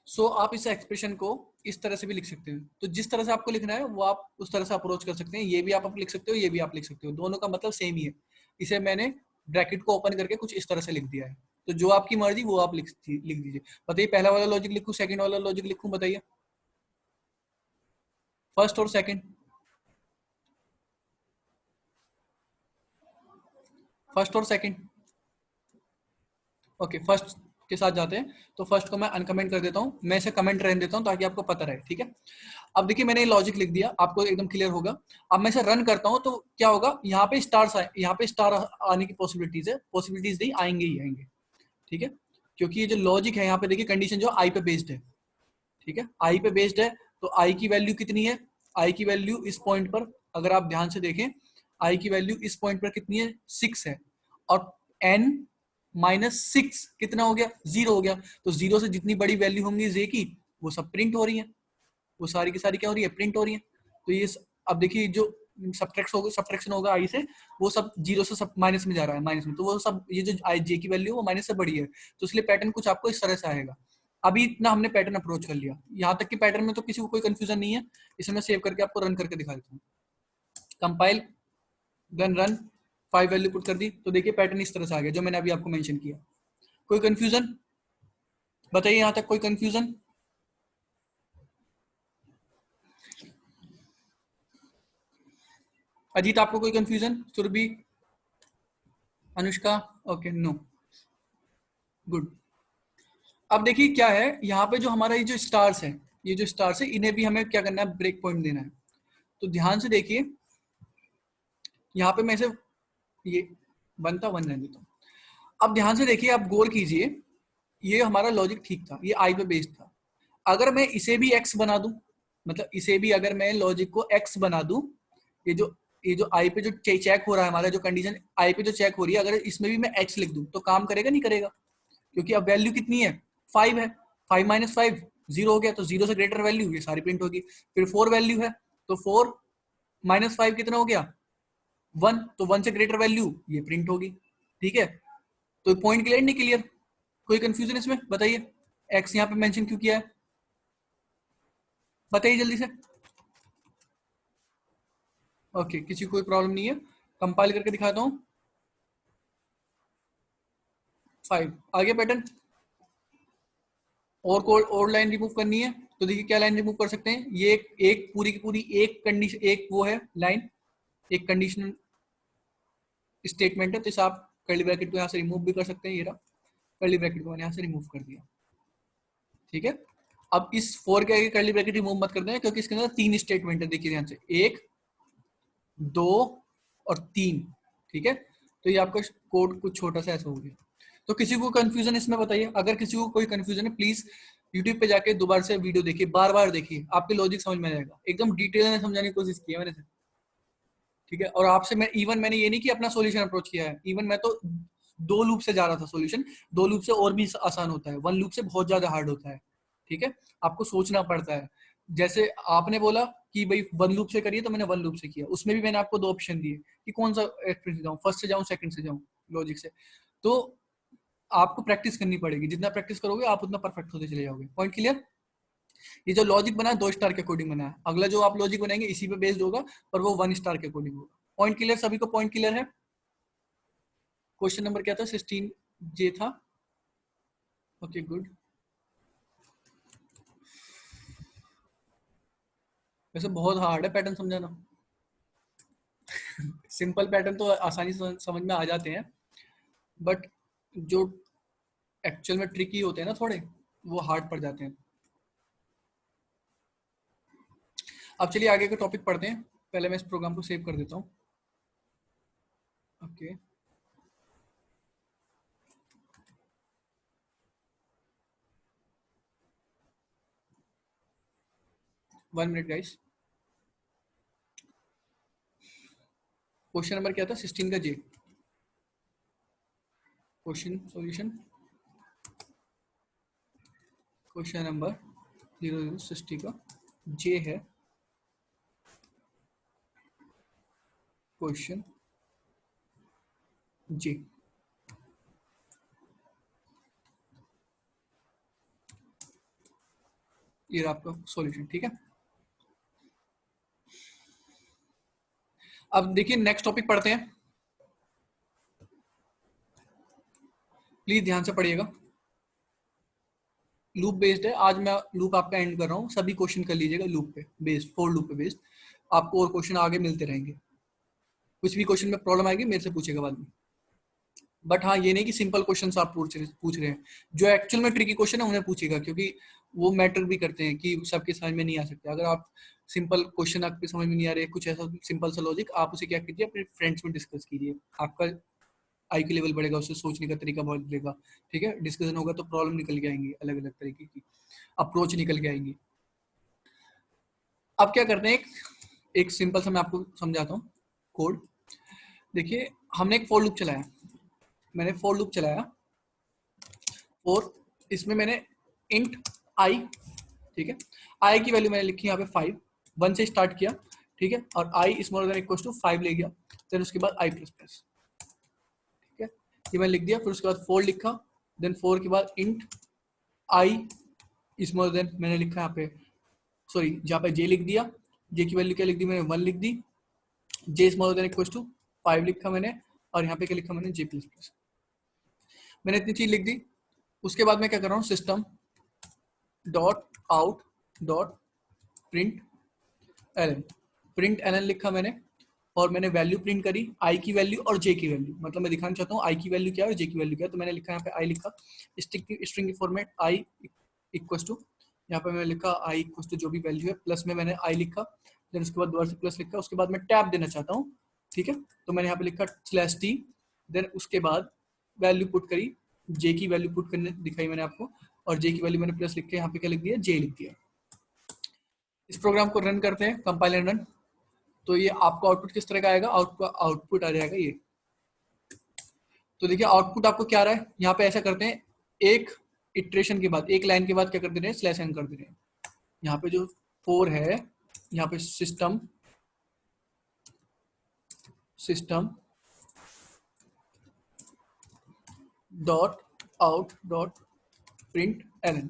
सो आप इस एक्सप्रेशन को इस तरह से भी लिख सकते हैं। तो जिस तरह से आपको लिखना है वो आप उस तरह से अप्रोच कर सकते हैं। ये भी आप लिख सकते हो, ये भी आप लिख सकते हो, दोनों का मतलब सेम ही है। इसे मैंने ब्रैकेट को ओपन करके कुछ इस तरह से लिख दिया है। तो जो आपकी मर्जी वो आप लिख दीजिए। बताइए पहला वाला लॉजिक लिखूं, सेकंड वाला लॉजिक लिखूं, बताइए। फर्स्ट और सेकंड, फर्स्ट और सेकंड। ओके, फर्स्ट के साथ जाते हैं। तो फर्स्ट को मैं अनकमेंट कर देता हूँ, मैं इसे कमेंट रहने देता हूँ ताकि आपको पता रहे, ठीक है। अब देखिए मैंने लॉजिक लिख दिया, आपको एकदम क्लियर होगा। अब मैं इसे रन करता हूँ तो क्या होगा, यहाँ पे स्टार्स आए, यहाँ पे स्टार आने की पॉसिबिलिटीज है, पॉसिबिलिटीज नहीं, आएंगे ही आएंगे, ठीक है। क्योंकि ये जो लॉजिक है यहाँ पे देखिए कंडीशन जो आई पे बेस्ड है, ठीक है, आई पे बेस्ड है। तो आई की वैल्यू कितनी है, आई की वैल्यू इस पॉइंट पर, अगर आप ध्यान से देखें, आई की वैल्यू इस पॉइंट पर कितनी है, 6 है। और एन -6 कितना हो गया, 0 हो गया। तो 0 से जितनी बड़ी वैल्यू होंगी जे की, वो सब प्रिंट हो रही है, वो सारी की सारी क्या हो रही है, प्रिंट हो रही है। तो ये अब देखिए जो सब्ट्रैक्शन होगा आई से, वो सब 0 से सब माइनस में जा रहा है, माइनस में, तो वो सब ये जो आई जे की वैल्यू है वो माइनस से बड़ी है। तो इसलिए पैटर्न कुछ आपको इस तरह से आएगा। अभी इतना हमने पैटर्न अप्रोच कर लिया, यहाँ तक कि पैटर्न में तो किसी को कोई कंफ्यूजन नहीं है। इसे मैं सेव करके आपको रन करके दिखा देता हूँ। Compile, then run, 5 value put कर दी, तो देखिए पैटर्न इस तरह से आ गया जो मैंने अभी आपको मेंशन किया। कोई कंफ्यूजन बताइए, यहाँ तक कोई कंफ्यूजन? अजीत आपको कोई confusion? Surabhi, Anushka, okay, no, good. अब देखिए क्या है, यहाँ पे जो हमारा ये जो स्टार्स है, ये जो स्टार्स है इन्हें भी हमें क्या करना है, ब्रेक पॉइंट देना है। तो ध्यान से देखिए, यहाँ पे मैं इसे ये बनता 1 रहने देता हूँ। अब ध्यान से देखिए, आप गौर कीजिए, ये हमारा लॉजिक ठीक था, ये आई पे बेस्ड था। अगर मैं इसे भी एक्स बना दूं, मतलब इसे भी अगर मैं लॉजिक को एक्स बना दूं, ये जो आई पे जो चेक हो रहा है, हमारा जो कंडीशन आई पे जो चेक हो रही है, अगर इसमें भी मैं एच लिख दूं तो काम करेगा नहीं करेगा? क्योंकि अब वैल्यू कितनी है, 5 है, 5 - 5 0 हो गया, तो 0 से ग्रेटर वैल्यू ये सारी प्रिंट होगी। फिर 4 वैल्यू है, तो 4 - 5 कितना हो गया, 1, तो 1 से ग्रेटर वैल्यू ये प्रिंट होगी, ठीक है। तो पॉइंट क्लियर नहीं क्लियर? कोई कंफ्यूजन इसमें बताइए? एक्स यहाँ पे मेंशन क्यों किया है, बताइए जल्दी से। ओके, किसी को कोई प्रॉब्लम नहीं है, कंपाइल करके दिखाता हूँ। 5 आगे पैटर्न, और लाइन रिमूव करनी है, तो देखिए क्या लाइन रिमूव कर सकते हैं। ये एक पूरी की पूरी एक कंडीशन, एक वो है लाइन, एक कंडीशनल स्टेटमेंट है। तो इसे आप कर्ली ब्रैकेट को यहाँ से रिमूव भी कर सकते हैं, ये रहा कर्ली ब्रैकेट को मैंने यहाँ से रिमूव कर दिया, ठीक है। अब इस 4 के आगे कर्ली ब्रैकेट रिमूव मत कर दें, क्योंकि इसके अंदर 3 स्टेटमेंट है, देखिए ध्यान से, 1 2 और 3, ठीक है। तो ये आपका कोड कुछ छोटा सा ऐसा हो गया। तो किसी को कंफ्यूजन इसमें बताइए, अगर किसी को कोई कंफ्यूजन है प्लीज यूट्यूब पे जाके दोबारा से वीडियो देखिए, बार बार देखिए, आपके लॉजिक समझ में आएगा। एकदम डिटेल में समझाने की कोशिश की है मैंने, ठीक है। और आपसे मैंने ये नहीं कि अपना सॉल्यूशन अप्रोच किया है, इवन मैं तो 2 लूप से जा रहा था सॉल्यूशन। 2 लूप से और भी आसान होता है, 1 लूप से बहुत ज्यादा हार्ड होता है, ठीक है। आपको सोचना पड़ता है। जैसे आपने बोला कि भाई 1 लूप से करिए, तो मैंने 1 लूप से किया, उसमें भी मैंने आपको 2 ऑप्शन दिए कि कौन सा एक्सपीरियंस से जाऊँ, फर्स्ट से जाऊँ, सेकंड से जाऊँ, लॉजिक से। तो आपको प्रैक्टिस करनी पड़ेगी, जितना प्रैक्टिस करोगे आप उतना परफेक्ट होते चले जाओगे। Point clear? ये जो लॉजिक बना है 2 स्टार के अकॉर्डिंग बना है, अगला जो आप लॉजिक बनाएंगे इसी पे बेस्ड होगा, पर वो 1 स्टार के अकॉर्डिंग होगा। Point clear? सभी को पॉइंट क्लियर है? क्वेश्चन नंबर क्या था, 16 जे था, ओके गुड। वैसे बहुत हार्ड है पैटर्न समझाना। सिंपल पैटर्न तो आसानी से समझ में आ जाते हैं, बट जो एक्चुअल में ट्रिकी होते हैं ना थोड़े, वो हार्ड पड़ जाते हैं। अब चलिए आगे का टॉपिक पढ़ते हैं, पहले मैं इस प्रोग्राम को सेव कर देता हूँ। Okay, 1 minute guys. Question number क्या था, 16 का जे, क्वेश्चन सॉल्यूशन, क्वेश्चन नंबर 0060 का जे है क्वेश्चन जे। ये रहा आपका सॉल्यूशन, ठीक है। अब देखिए नेक्स्ट टॉपिक पढ़ते हैं, प्लीज ध्यान से पढ़िएगा। लूप बेस्ड है, आज मैं लूप आपका एंड कर रहा हूँ, सभी क्वेश्चन कर लीजिएगा लूप पे बेस्ड, फॉर लूप पे बेस्ड। आपको और क्वेश्चन आगे मिलते रहेंगे, कुछ भी क्वेश्चन में प्रॉब्लम आएगी मेरे से पूछेगा बाद में। बट हाँ, ये नहीं कि सिंपल क्वेश्चन आप पूछ रहे हैं, जो एक्चुअल में ट्रिकी क्वेश्चन है उन्हें पूछेगा, क्योंकि वो मैटर भी करते हैं कि सबके समझ में नहीं आ सकते। अगर आप सिंपल क्वेश्चन आपके समझ में नहीं आ रहे, कुछ ऐसा सिंपल सा लॉजिक, आप उसे क्या कीजिए, अपने फ्रेंड्स में डिस्कस कीजिए, आपका IQ लेवल बढ़ेगा, उससे सोचने का तरीका बदलेगा, ठीक है। डिस्कशन होगा तो प्रॉब्लम निकल के आएंगी, अलग अलग तरीके की अप्रोच निकल के आएंगी। अब क्या करते हैं, एक सिंपल सा मैं आपको समझाता हूँ कोड। देखिए हमने एक फॉर लूप चलाया, मैंने फॉर लूप चलाया और इसमें मैंने इंट आई, ठीक है, आई की वैल्यू मैंने लिखी यहाँ पे 5, 1 से स्टार्ट किया, ठीक है, और आई स्मॉलर देन इक्वल टू 5 ले गया, देन उसके बाद आई प्लस प्लस, ठीक है, ये मैंने लिख दिया। फिर उसके बाद 4 लिखा, देन 4 के बाद इंट आई स्मॉलर देन मैंने लिखा यहाँ पे, सॉरी जहाँ पे जे लिख दिया, जे की वैल्यू क्या लिख दी मैंने, 1 लिख दी, जे स्मॉलर देन इक्वल टू 5 लिखा मैंने, और यहाँ पे क्या लिखा मैंने, जे प्लस प्लस। मैंने इतनी चीज लिख दी। उसके बाद मैं क्या कर रहा हूँ, system dot out dot print ln, print ln लिखा मैंने, और मैंने वैल्यू प्रिंट करी, आई की वैल्यू और जे की वैल्यू, मतलब मैं दिखाना चाहता हूँ आई की वैल्यू क्या है और जे की वैल्यू क्या है। तो मैंने लिखा यहाँ पे आई लिखा, स्ट्रिंग की फॉर्मेट आई इक्वल टू, यहाँ पे मैंने लिखा आई इक्वल टू जो भी वैल्यू है, प्लस में मैंने आई लिखा, देन उसके बाद दोबारा से प्लस लिखा, उसके बाद मैं टैब देना चाहता हूँ, ठीक है, तो मैंने यहाँ पे लिखा /t, देन उसके बाद वैल्यू पुट करी, जे की वैल्यू पुट करने दिखाई मैंने आपको, और जे की वैल्यू मैंने प्लस लिख के यहाँ पे क्या लिख दिया, जे लिख दिया। इस प्रोग्राम को रन करते हैं, कंपाइल एंड रन। तो ये आपको आउटपुट किस तरह का आएगा, आउटपुट आ जाएगा ये। तो देखिए आउटपुट आपको क्या आ रहा है, यहाँ पे ऐसा करते हैं, एक इटरेशन के बाद, एक लाइन के बाद क्या कर दे रहे हैं, स्लैश एन कर दे रहे हैं। यहाँ पे जो 4 है, यहाँ पे system dot out dot print ln,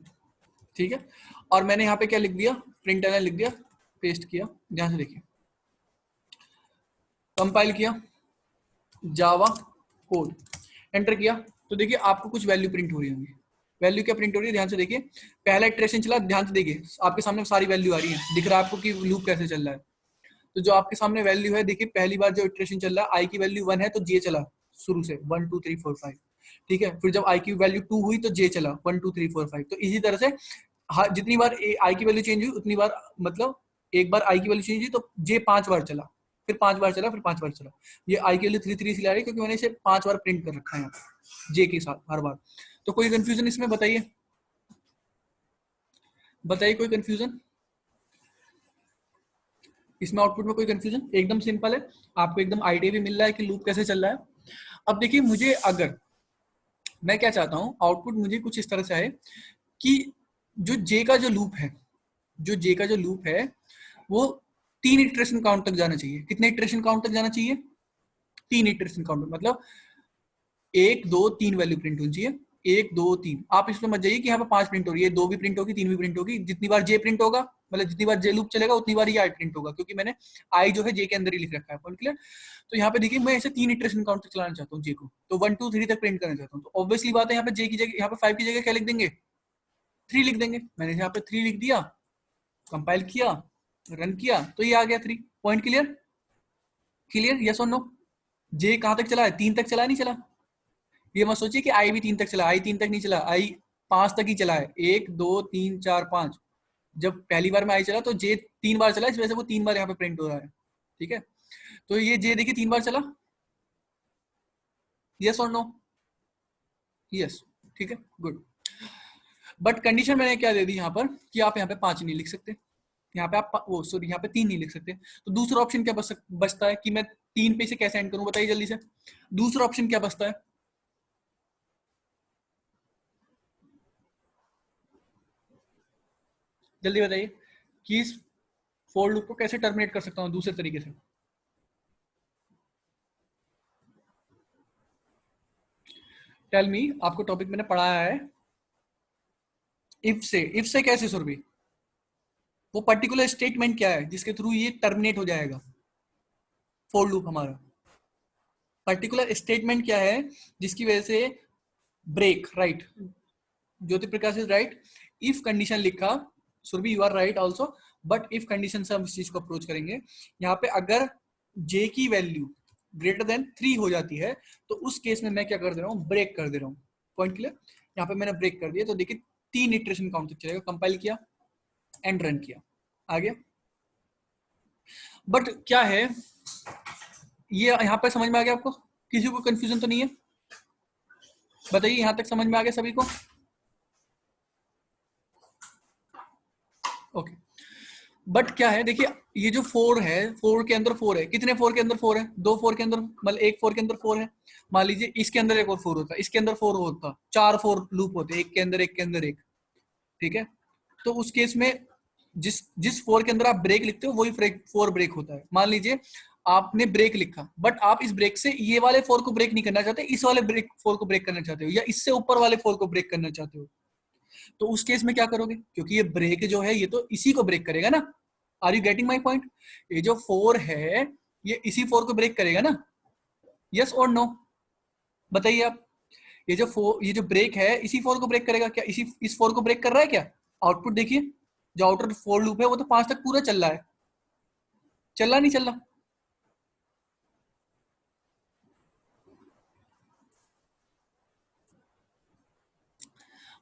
ठीक है, और मैंने यहाँ पे क्या लिख दिया, प्रिंट एलन लिख दिया, पेस्ट किया, ध्यान से देखिए, कंपाइल किया, जावा कोड एंटर किया, तो देखिए आपको कुछ वैल्यू प्रिंट हो रही होंगी। वैल्यू क्या प्रिंट हो रही है, ध्यान से देखिए, पहला इटरेशन चला, ध्यान से देखिए आपके सामने सारी वैल्यू आ रही है, दिख रहा है आपको कि लूप कैसे चल रहा है। तो जो आपके सामने वैल्यू है, देखिए पहली बार जो इटरेशन चल रहा है, आई की वैल्यू 1 है तो जे चला शुरू से 1 2 3 4 5, ठीक है। फिर जब आई की वैल्यू 2 हुई तो जे चला 1 2 3 4 5। तो इसी तरह से जितनी बार आई की वैल्यू चेंज हुई उतनी बार, मतलब एक बार आई की वैल्यू चेंज हुई तो जे 5 बार चला, फिर 5 बार चला, फिर 5 बार चला। ये आई की वैल्यू 3 3 ला रही है क्योंकि मैंने इसे 5 बार प्रिंट कर रखा है यहाँ जे के साथ हर बार। तो कोई कंफ्यूजन इसमें बताइए, बताइए कोई कंफ्यूजन इसमें, आउटपुट में कोई कंफ्यूजन, एकदम सिंपल है, आपको एकदम आइडिया भी मिल रहा है कि लूप कैसे चल रहा है। अब देखिए मुझे, अगर मैं क्या चाहता हूं, आउटपुट मुझे कुछ इस तरह से आए कि जो जे का जो लूप है, जो जे का जो लूप है वो 3 इटरेशन काउंट तक जाना चाहिए। कितने इटरेशन काउंट तक जाना चाहिए, 3 इटरेशन काउंट, मतलब 1 2 3 वैल्यू प्रिंट होनी चाहिए, 1 2 3। आप इसमें मत जाइए कि यहाँ पे 5 प्रिंट हो रही है, 2 भी प्रिंट होगी, 3 भी प्रिंट होगी, जितनी बार जे प्रिंट होगा, मतलब जितनी बार जे लूप चलेगा उतनी बार ये आई प्रिंट होगा, क्योंकि मैंने आई जो है जे के अंदर ही लिख रखा है, पॉइंट क्लियर। तो यहाँ पे देखिए मैं इसे 3 इटरेशन काउंट तक चलाना चाहता हूँ जे को, तो 1 2 3 तक प्रिंट करना चाहता हूँ, तो ऑब्वियसली बात है यहाँ पे जे की जगह, यहाँ पे 5 की जगह क्या लिख देंगे, 3 लिख देंगे। मैंने यहाँ पे 3 लिख दिया, कंपाइल किया, रन किया, तो ये आ गया 3। पॉइंट क्लियर, क्लियर, यस और नो। जे कहाँ तक चला है, 3 तक चला, नहीं चला। ये मत सोचिए कि आई भी 3 तक चला, आई 3 तक नहीं चला, आई 5 तक ही चला है, 1 2 3 4 5। जब पहली बार में आई चला तो जे 3 बार चला, इस वजह से वो 3 बार यहाँ पे प्रिंट हो रहा है, ठीक है। तो ये जे देखिए 3 बार चला, यस और नो, यस, ठीक है, गुड। बट कंडीशन मैंने क्या दे दी यहाँ पर कि आप यहाँ पे 5 नहीं लिख सकते, यहाँ पे आप वो सॉरी यहाँ पे 3 नहीं लिख सकते। तो दूसरा ऑप्शन क्या बचता है कि मैं 3 पे इसे कैसे एंड करूं, बताइए जल्दी से। दूसरा ऑप्शन क्या बचता है, जल्दी बताइए कि इस फोर लूप को कैसे टर्मिनेट कर सकता हूं दूसरे तरीके से। टेल मी, आपको टॉपिक मैंने पढ़ाया है इफ से, इफ से कैसे सुरभि, वो पर्टिकुलर स्टेटमेंट क्या है जिसके थ्रू ये टर्मिनेट हो जाएगा फॉर लूप हमारा? पर्टिकुलर स्टेटमेंट क्या है जिसकी वजह से break, right? Jyoti Prakash is right. If condition लिखा, Surabhi you are right also, but if condition से हम इस चीज को अप्रोच करेंगे, यहाँ पे अगर j की वैल्यू ग्रेटर देन 3 हो जाती है तो उस केस में मैं क्या कर दे रहा हूँ, ब्रेक कर दे रहा हूँ। Point clear? यहाँ पे मैंने ब्रेक कर दिया तो देखिए 3 इटरेशन काउंट तक चलेगा। कंपाइल किया एंड रन किया, आ गया। बट क्या है, ये यहाँ पे समझ में आ गया आपको? किसी को कंफ्यूजन तो नहीं है? बताइए, यहाँ तक समझ में आ गया सभी को? ओके। बट क्या है, देखिए ये जो 4 है, 4 के अंदर 4 है। कितने 4 के अंदर 4 है? 2 4 के अंदर, मतलब एक 4 के अंदर 4 है। मान लीजिए इसके अंदर एक और 4 होता, इसके अंदर 4 होता, 4 4 लूप होते, एक के अंदर एक के अंदर एक। ठीक है, तो उस केस में जिस जिस 4 के अंदर आप ब्रेक लिखते हो वही 4 ब्रेक होता है। मान लीजिए आपने ब्रेक लिखा, बट आप इस ब्रेक से ये वाले 4 को ब्रेक नहीं करना चाहते, इस वाले ब्रेक 4 को ब्रेक करना चाहते हो, या इससे ऊपर वाले 4 को ब्रेक करना चाहते हो, तो उस केस में क्या करोगे? क्योंकि ये ब्रेक जो है ये तो इसी को ब्रेक करेगा ना। Are you getting my point? ये जो 4 है ये इसी 4 को ब्रेक करेगा ना, यस और नो? बताइए आप। ये जो ब्रेक है इसी 4 को ब्रेक करेगा क्या? इस 4 को ब्रेक कर रहा है क्या? आउटपुट देखिए, जो आउटर 4 लूप है वो तो 5 तक पूरा चल रहा है। चल रहा नहीं चल रहा?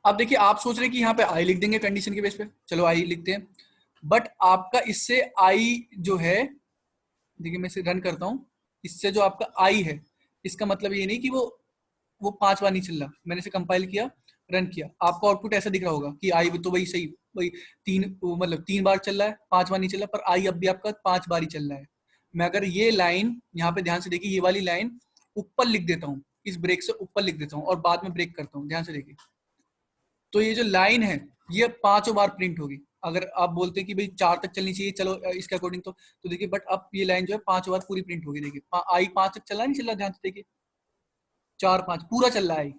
अब देखिए, आप सोच रहे हैं कि यहाँ पे आई लिख देंगे कंडीशन के बेस पे, चलो आई लिखते हैं। बट आपका इससे आई जो है, देखिए मैं इसे रन करता हूँ, इससे जो आपका आई है इसका मतलब ये नहीं कि वो 5 बार नहीं चल रहा। मैंने इसे कंपाइल किया, रन किया, आपको आउटपुट ऐसा दिख रहा होगा कि आई तो वही सही, वही 3, मतलब 3 बार चल रहा है, 5 बार नहीं चल रहा, पर आई अब भी आपका 5 बार ही चल रहा है। मैं अगर ये लाइन यहाँ पे ध्यान से देखिए, ये वाली लाइन ऊपर लिख देता हूँ, इस ब्रेक से ऊपर लिख देता हूँ और बाद में ब्रेक करता हूँ, ध्यान से देखिए, तो ये जो लाइन है ये 5 बार प्रिंट होगी। अगर आप बोलते हैं कि भाई 4 तक चलनी चाहिए, चलो इसके अकॉर्डिंग तो देखिए, बट अब ये लाइन जो है 5 बार पूरी प्रिंट होगी। देखिए आई 5 तक चला नहीं चल रहा, ध्यान से देखिए, 4 5 पूरा चल रहा है।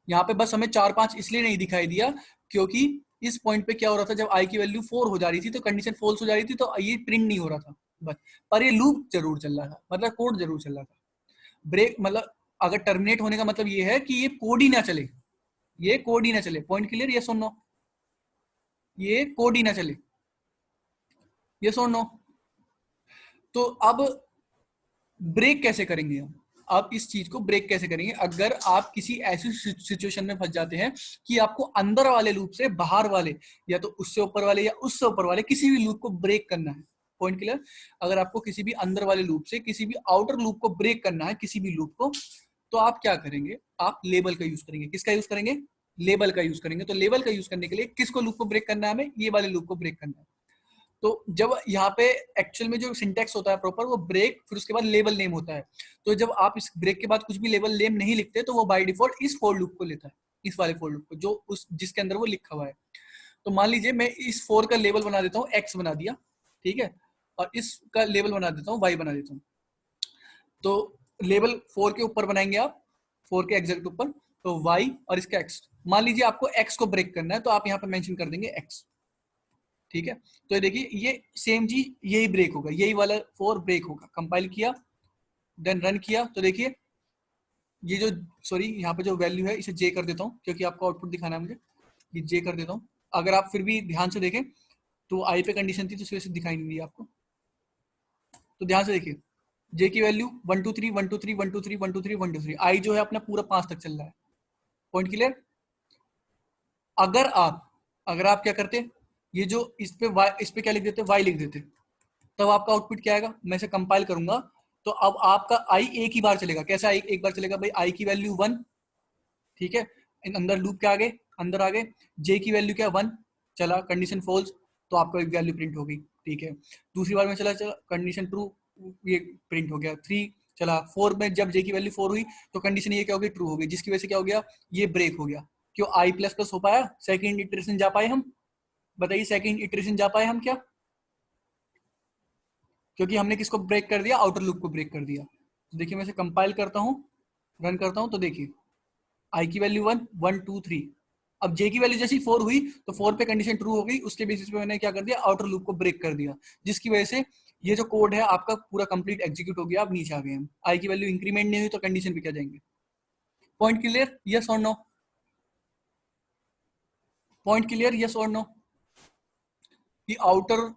यहाँ पे बस हमें 4 5 इसलिए नहीं दिखाई दिया क्योंकि इस पॉइंट पे क्या हो रहा था, जब आई की वैल्यू 4 हो जा रही थी तो कंडीशन फॉल्स हो जा रही थी, तो ये प्रिंट नहीं हो रहा था बस। पर ये लूप जरूर चल रहा था, मतलब कोड जरूर चल रहा था। ब्रेक मतलब अगर टर्मिनेट होने का मतलब ये है कि ये कोड ही ना चले, ये कोड ही ना चले। Point clear? ये सुन लो, ये कोड ही ना चले, ये सुन लो। तो अब ब्रेक कैसे करेंगे हम? आप इस चीज को ब्रेक कैसे करेंगे अगर आप किसी ऐसी सिचुएशन में फंस जाते हैं कि आपको अंदर वाले लूप से बाहर वाले, या तो उससे ऊपर वाले या उससे ऊपर वाले किसी भी लूप को ब्रेक करना है। Point clear? अगर आपको किसी भी अंदर वाले लूप से किसी भी आउटर लूप को ब्रेक करना है, किसी भी लूप को, तो आप क्या करेंगे? आप लेबल का यूज करेंगे। किसका यूज करेंगे? लेबल का यूज करेंगे। तो लेबल का यूज करने के लिए किसको लूप को ब्रेक करना है? हमें ये वाले लूप को ब्रेक करना है। तो जब यहाँ पे एक्चुअल में जो सिंटेक्स होता है प्रॉपर, वो ब्रेक फिर उसके बाद लेबल नेम होता है। तो जब आप इस ब्रेक के बाद कुछ भी लेबल नेम नहीं लिखते तो वो बाय डिफॉल्ट इस फॉर लूप को लेता है, इस वाले फॉर लूप को जो उस जिसके अंदर वो लिखा हुआ है। तो मान लीजिए मैं इस 4 का लेबल बना देता हूँ, एक्स बना दिया, ठीक है, और इसका लेबल बना देता हूँ, वाई बना देता हूँ। तो लेबल 4 के ऊपर बनाएंगे आप, 4 के एग्जैक्ट ऊपर, तो वाई और इसका एक्स। मान लीजिए आपको एक्स को ब्रेक करना है तो आप यहाँ पे मेंशन कर देंगे एक्स, ठीक है। तो देखिए ये सेम जी, यही ब्रेक होगा, यही वाला 4 ब्रेक होगा। कंपाइल किया, देन रन किया, तो देखिए ये जो, सॉरी यहाँ पे जो वैल्यू है इसे जे कर देता हूँ क्योंकि आपको आउटपुट दिखाना है मुझे, ये जे कर देता हूँ। अगर आप फिर भी ध्यान से देखें तो आई पे कंडीशन थी तो इस वजह से दिखाई नहीं दी आपको। तो ध्यान से देखिए, जे की वैल्यू 1 2 3 1 2 3 1 2 3 1 2 3 1 2 3, आई जो है अपना पूरा 5 तक चल रहा है। Point clear? अगर आप क्या करते, ये जो इस पे क्या लिख देते, वाई लिख देते, तब आपका आउटपुट क्या आएगा? मैं इसे कंपाइल करूंगा तो अब आपका आई एक ही बार चलेगा। कैसा आई एक बार चलेगा भाई? आई की वैल्यू 1, ठीक है, इन अंदर लूप के आगे, अंदर आगे जे की वैल्यू क्या 1, चला, कंडीशन फॉल्स, तो आपका एक वैल्यू प्रिंट हो गई, ठीक है। दूसरी बार में चला कंडीशन ट्रू, ये प्रिंट हो गया। 3 चला, 4 में जब जे की वैल्यू 4 हुई तो कंडीशन ये क्या हो गई? ट्रू हो गई, जिसकी वजह से क्या हो गया? ये ब्रेक हो गया। क्यों? आई प्लस प्लस हो पाया, सेकेंड इटरेशन जा पाए हम। बताइए, सेकेंड इटरेशन जा पाए हम क्या? क्योंकि हमने किसको ब्रेक कर दिया? आउटर लूप को ब्रेक कर दिया। तो देखिए मैं इसे कंपाइल करता हूँ, रन करता हूँ, तो देखिए आई की वैल्यू 1 1 2 3, अब जे की वैल्यू जैसी 4 हुई तो 4 पे कंडीशन ट्रू हो गई, उसके बेसिस पे मैंने क्या कर दिया, आउटर लूप को ब्रेक कर दिया, जिसकी वजह से ये जो कोड है आपका पूरा कंप्लीट एग्जीक्यूट हो गया। अब नीचे आ गए हम, आई की वैल्यू इंक्रीमेंट नहीं हुई तो कंडीशन पे क्या जाएंगे। पॉइंट क्लियर, यस और नो? पॉइंट क्लियर, यस और नो? कि आउटर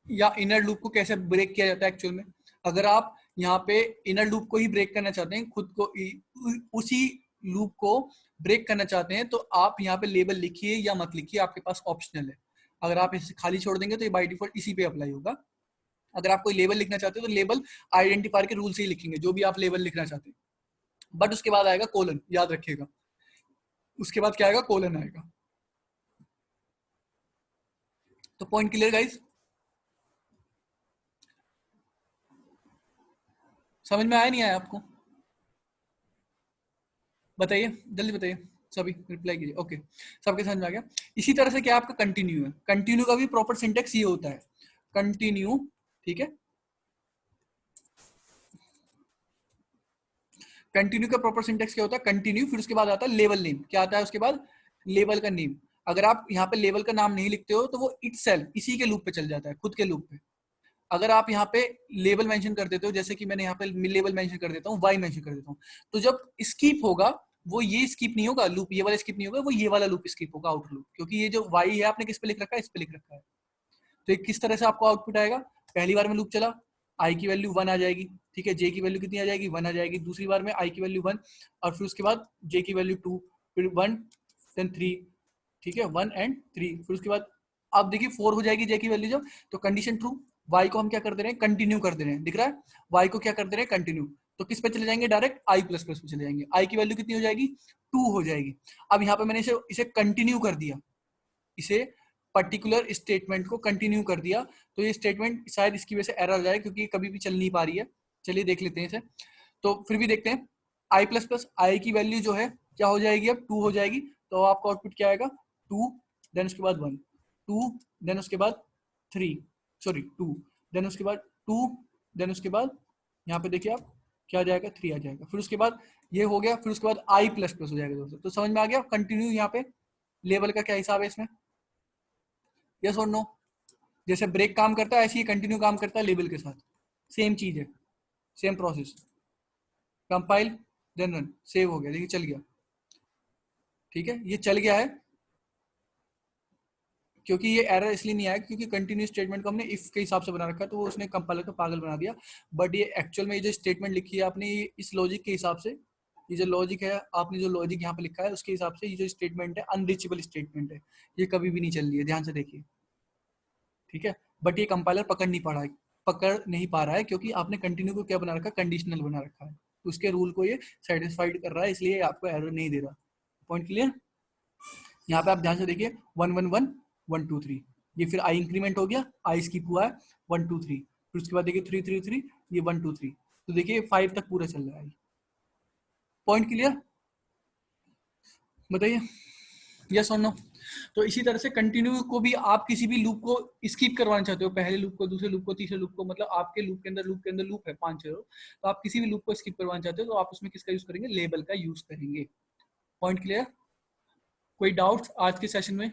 या इनर लूप को कैसे ब्रेक किया जाता है एक्चुअल में। अगर आप यहाँ पे इनर लूप को ही ब्रेक करना चाहते हैं, खुद को उसी लूप को ब्रेक करना चाहते हैं, तो आप यहाँ पे लेबल लिखिए या मत लिखिए, आपके पास ऑप्शनल है। अगर आप इसे खाली छोड़ देंगे तो ये बाय डिफॉल्ट इसी पे अप्लाई होगा। अगर आप कोई लेबल लिखना चाहते हो तो लेबल आइडेंटिफायर के रूल से ही लिखेंगे, जो भी आप लेबल लिखना चाहते हैं, बट उसके बाद आएगा कोलन, याद रखिएगा, उसके बाद क्या आएगा, कोलन आएगा। तो पॉइंट क्लियर गाइस, समझ में आया नहीं आया आपको? बताइए, जल्दी बताइए, सभी रिप्लाई कीजिए। ओके, सबके समझ में आ गया। इसी तरह से क्या आपका कंटिन्यू है, कंटिन्यू का भी प्रॉपर सिंटेक्स ये होता है, कंटिन्यू, ठीक है। कंटिन्यू का प्रॉपर सिंटेक्स क्या होता है, कंटिन्यू, फिर उसके बाद आता है लेवल नेम, क्या आता है उसके बाद, लेवल का नेम। अगर आप यहाँ पे लेवल का नाम नहीं लिखते हो तो वो इटसेल्फ इसी के लूप पे चल जाता है, खुद के लूप पे। अगर आप यहाँ पे लेबल मेंशन कर देते हो, जैसे कि मैंने यहाँ पे लेबल मेंशन कर देता हूँ, वाई मेंशन कर देता हूँ, तो जब स्कीप होगा वो ये स्कीप नहीं होगा, लूप ये वाला स्कीप नहीं होगा, वो ये वाला लूप स्कीप होगा, आउटर लूप, क्योंकि ये जो वाई है आपने किस पे लिख रखा है, इस पे लिख रखा है। तो ये किस तरह से आपको आउटपुट आएगा, पहली बार में लूप चला, आई की वैल्यू 1 आ जाएगी, ठीक है, जे की वैल्यू कितनी आ जाएगी, 1 आ जाएगी, दूसरी बार में आई की वैल्यू 1, और फिर उसके बाद जे की वैल्यू 2, फिर 1, देन 3, ठीक है, 1 एंड 3, फिर उसके बाद आप देखिए 4 हो जाएगी जे की वैल्यू जब, तो कंडीशन ट्रू, वाई को हम क्या कर दे रहे हैं, कंटिन्यू कर दे रहे हैं, दिख रहा है, वाई को क्या कर दे रहे हैं, कंटिन्यू, तो किस पे चले जाएंगे, डायरेक्ट आई प्लस प्लस पे चले जाएंगे, आई की वैल्यू कितनी हो जाएगी, 2 हो जाएगी। अब यहाँ पे मैंने इसे कंटिन्यू कर दिया, इसे पर्टिकुलर स्टेटमेंट को कंटिन्यू कर दिया, तो ये स्टेटमेंट शायद इसकी वजह से एरर जाए, क्योंकि कभी भी चल नहीं पा रही है। चलिए देख लेते हैं इसे, तो फिर भी देखते हैं, आई प्लस प्लस आई की वैल्यू जो है क्या हो जाएगी, अब 2 हो जाएगी, तो आपका आउटपुट क्या आएगा, 2, देन उसके बाद 1, 2, देन उसके बाद 3, सॉरी 2, देन उसके बाद 2, देन उसके बाद यहाँ पे देखिए आप क्या आ जाएगा, 3 आ जाएगा, फिर उसके बाद ये हो गया, फिर उसके बाद आई प्लस प्लस हो जाएगा दोस्तों। तो समझ में आ गया कंटिन्यू यहाँ पे लेवल का क्या हिसाब है इसमें, यस और नो? जैसे ब्रेक काम करता है ऐसे ही कंटिन्यू काम करता है लेबल के साथ, सेम चीज है, same process. Compile then run, save हो गया, देखिए चल गया, ठीक है, ये चल गया है, क्योंकि ये एरर इसलिए नहीं आया क्योंकि कंटिन्यू स्टेटमेंट को हमने इफ के हिसाब से बना रखा है, तो वो उसने कंपाइलर को पागल बना दिया। बट ये एक्चुअल में ये जो स्टेटमेंट लिखी है आपने, ये इस लॉजिक के हिसाब से, ये जो लॉजिक है आपने जो लॉजिक यहाँ पे लिखा है उसके हिसाब से ये जो स्टेटमेंट है अनरीचेबल स्टेटमेंट है, ये कभी भी नहीं चल रही है, ध्यान से देखिए, ठीक है। बट ये कंपाइलर पकड़ नहीं पा रहा है क्योंकि आपने कंटिन्यू को क्या बना रखा है, कंडीशनल बना रखा है, उसके रूल को ये सेटिस्फाइड कर रहा है, इसलिए आपको एरर नहीं दे रहा। Point clear? यहाँ पे आप ध्यान से देखिए 1 1 1 1 2 3, ये फिर आई इंक्रीमेंट हो गया, आई स्किप हुआ है 1 2 3, फिर उसके बाद देखिए 3 3 3, ये 1 2 3, तो देखिए 5 तक पूरा चल रहा है। Point clear? बताइए, यस और नो? तो इसी तरह से कंटिन्यू को भी आप किसी भी लूप को स्किप करवाना चाहते हो, पहले लूप को, दूसरे लूप को, तीसरे लूप को, मतलब आपके लूप के अंदर लूप है 5-6, तो आप किसी भी लूप को स्किप करवाना चाहते हो तो आप उसमें किसका यूज करेंगे, लेबल का यूज करेंगे। Point clear? कोई डाउट्स आज के सेशन में?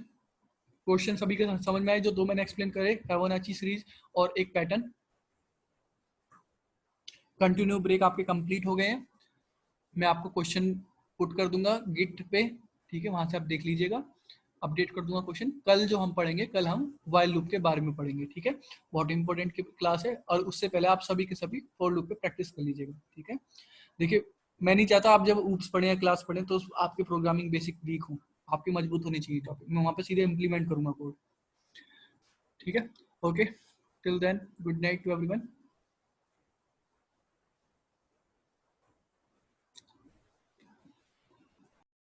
क्वेश्चन सभी के समझ में आए जो दो मैंने एक्सप्लेन करे, फिबोनाची सीरीज और एक पैटर्न। कंटिन्यू ब्रेक आपके कंप्लीट हो गए हैं, मैं आपको क्वेश्चन पुट कर दूंगा गिट पे, ठीक है, वहां से आप देख लीजिएगा, अपडेट कर दूंगा क्वेश्चन। कल जो हम पढ़ेंगे, कल हम वाइल लूप के बारे में पढ़ेंगे, ठीक है, बहुत इंपॉर्टेंट क्लास है, और उससे पहले आप सभी के सभी फॉर लूप पे प्रैक्टिस कर लीजिएगा, ठीक है। देखिए मैं नहीं चाहता आप जब ऊप्स पढ़े या क्लास पढ़े तो आपके प्रोग्रामिंग बेसिक वीक हो, आपकी मजबूत होनी चाहिए टॉपिक, मैं वहां पे सीधे इंप्लीमेंट करूंगा कोड, ठीक है। Okay, till then good night to everyone.